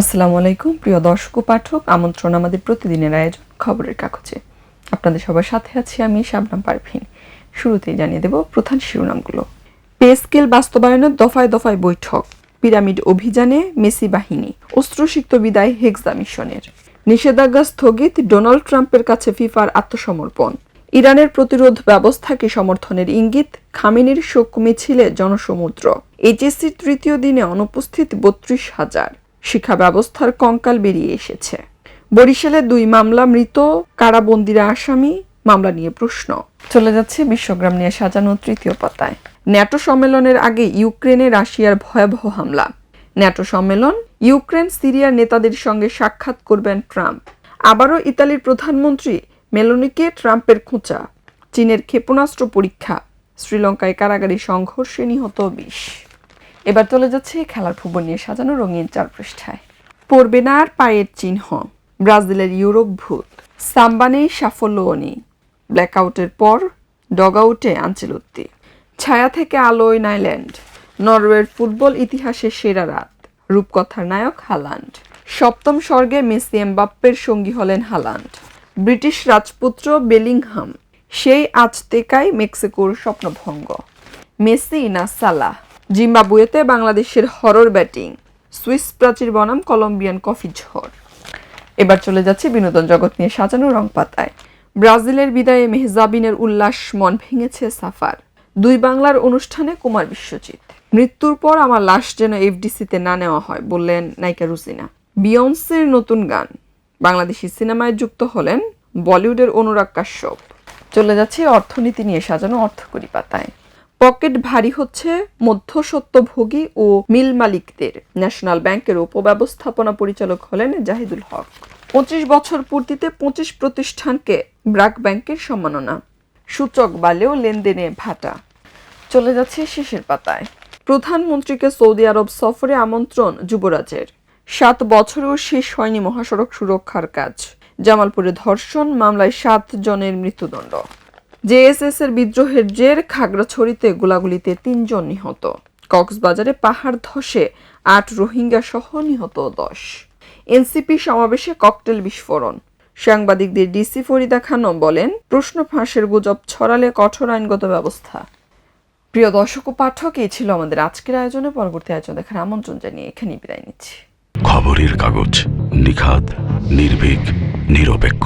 আসসালামু আলাইকুম প্রিয় দর্শক ও পাঠক, আমন্ত্রণ আমাদের প্রতিদিনের আয়োজন খবরের কাগজে। আপনাদের সবার সাথে আছি আমি শাবনাম পারভীন। শুরুতেই জানিয়ে দেব প্রধান শিরোনামগুলো। পে স্কেল বাস্তবায়নের দফায় দফায় বৈঠক, পিরামিড অভিযানে মেসি বাহিনী, অস্ত্রসিক্ত বিদায় হেক্সা মিশনের, নিষেধাজ্ঞা স্থগিত, ডোনাল্ড ট্রাম্পের কাছে ফিফার আত্মসমর্পণ, ইরানের প্রতিরোধ ব্যবস্থাকে সমর্থনের ইঙ্গিত, খামেনির শোক মিছিলে জনসমুদ্র, এইচএসসির তৃতীয় দিনে অনুপস্থিত ৩২,০০০, শিক্ষা ব্যবস্থার কঙ্কাল বেরিয়ে এসেছে, বরিশালে ২ মামলা, মৃত কারাবন্দীরা আসামি, মামলা নিয়ে প্রশ্ন। চলে যাচ্ছে বিশ্বগ্রাম নিয়ে সাজানো তৃতীয় পাতায়। ন্যাটো সম্মেলনের আগে ইউক্রেনে রাশিয়ার ভয়াবহ হামলা। ন্যাটো সম্মেলন, ইউক্রেন সিরিয়ার নেতাদের সঙ্গে সাক্ষাৎ করবেন ট্রাম্প। আবারও ইতালির প্রধানমন্ত্রী মেলোনিকে ট্রাম্পের খোঁচা। চীনের ক্ষেপণাস্ত্র পরীক্ষা, শ্রীলঙ্কায় কারাগারি সংঘর্ষে নিহত ২০। এবার চলে যাচ্ছে খেলার খবর নিয়ে সাজানো রঙিন 4 পৃষ্ঠায়। পড়বে না আর পায়ের চিহ্ন, ব্রাজিলের ইউরোপ ভূত, সাম্বা নেই, সাফল্যও নেই, ব্ল্যাকআউটের পর ডগআউটে আনচেলত্তি, ছায়া থেকে আলোয় নাইল্যান্ড, নরওয়ের ফুটবল ইতিহাসের সেরা রাত, রূপকথার নায়ক হালান্ড, সপ্তম স্বর্গে মেসি এমবাপ্পের সঙ্গী হলেন হালান্ড, ব্রিটিশ রাজপুত্র বেলিংহাম, সেই আজতেকায় মেক্সিকোর স্বপ্নভঙ্গ, মেসি না সালাহ, জিম্বাবুয়েতে বাংলাদেশের হরর ব্যাটিং, সুইস প্রাচীর বনাম কলম্বিয়ান কফি ঝড়। এবার চলে যাচ্ছে বিনোদন জগৎ নিয়ে সাজানো রং পাতায়। ব্রাজিলের বিদায়ে মেহজাবিনের উল্লাস, মন ভেঙেছে সাফার। 2 বাংলার অনুষ্ঠানে কুমার বিশ্বজিৎ। মৃত্যুর পর আমার লাশ যেন এফডিসিতে না নেওয়া হয়, বললেন নায়িকা রুজিনা। বিয়ন্সের নতুন গান, বাংলাদেশি সিনেমায় যুক্ত হলেন বলিউডের অনুরাগ কাশ্যপ। চলে যাচ্ছে অর্থনীতি নিয়ে সাজানো অর্থকরী পাতায়। পকেট ভারী হচ্ছে মধ্যস্বত্বভোগী ও মিল মালিকদের, ন্যাশনাল ব্যাংকের উপব্যবস্থাপনা পরিচালক হলেন জাহিদুল হক। 25 বছর পূর্তিতে 25 প্রতিষ্ঠানকে ব্র্যাক ব্যাংকের সম্মাননা, সূচক বাড়লেও লেনদেনে ভাটা। চলে যাচ্ছে শেষের পাতায়। প্রধানমন্ত্রীকে সৌদি আরব সফরে আমন্ত্রণ যুবরাজের। 7 বছরেও শেষ হয়নি মহাসড়ক সুরক্ষার কাজ। জামালপুরে ধর্ষণ মামলায় 7 জনের মৃত্যুদণ্ড। জেএসএস এর বিদ্রোহের জের, খাগড়াছড়িতে গোলাগুলিতে 3 জন নিহত। কক্সবাজারে পাহাড় ধসে 8 রোহিঙ্গা সহ নিহত 10। এনসিপি সমাবেশে ককটেল বিস্ফোরণ। সাংবাদিকদের ডিসি ফরিদা খানম বলেন, প্রশ্ন ফাঁসের গুজব ছড়ালে কঠোর আইনগত ব্যবস্থা। প্রিয় দর্শক ও পাঠক, এই ছিল আমাদের আজকের আয়োজনে। পরবর্তী আয়োজন দেখার আমন্ত্রণ জানিয়ে এখানেই বিদায় নিচ্ছি। খবরের কাগজ, নিখাত, নির্ভীক, নিরপেক্ষ।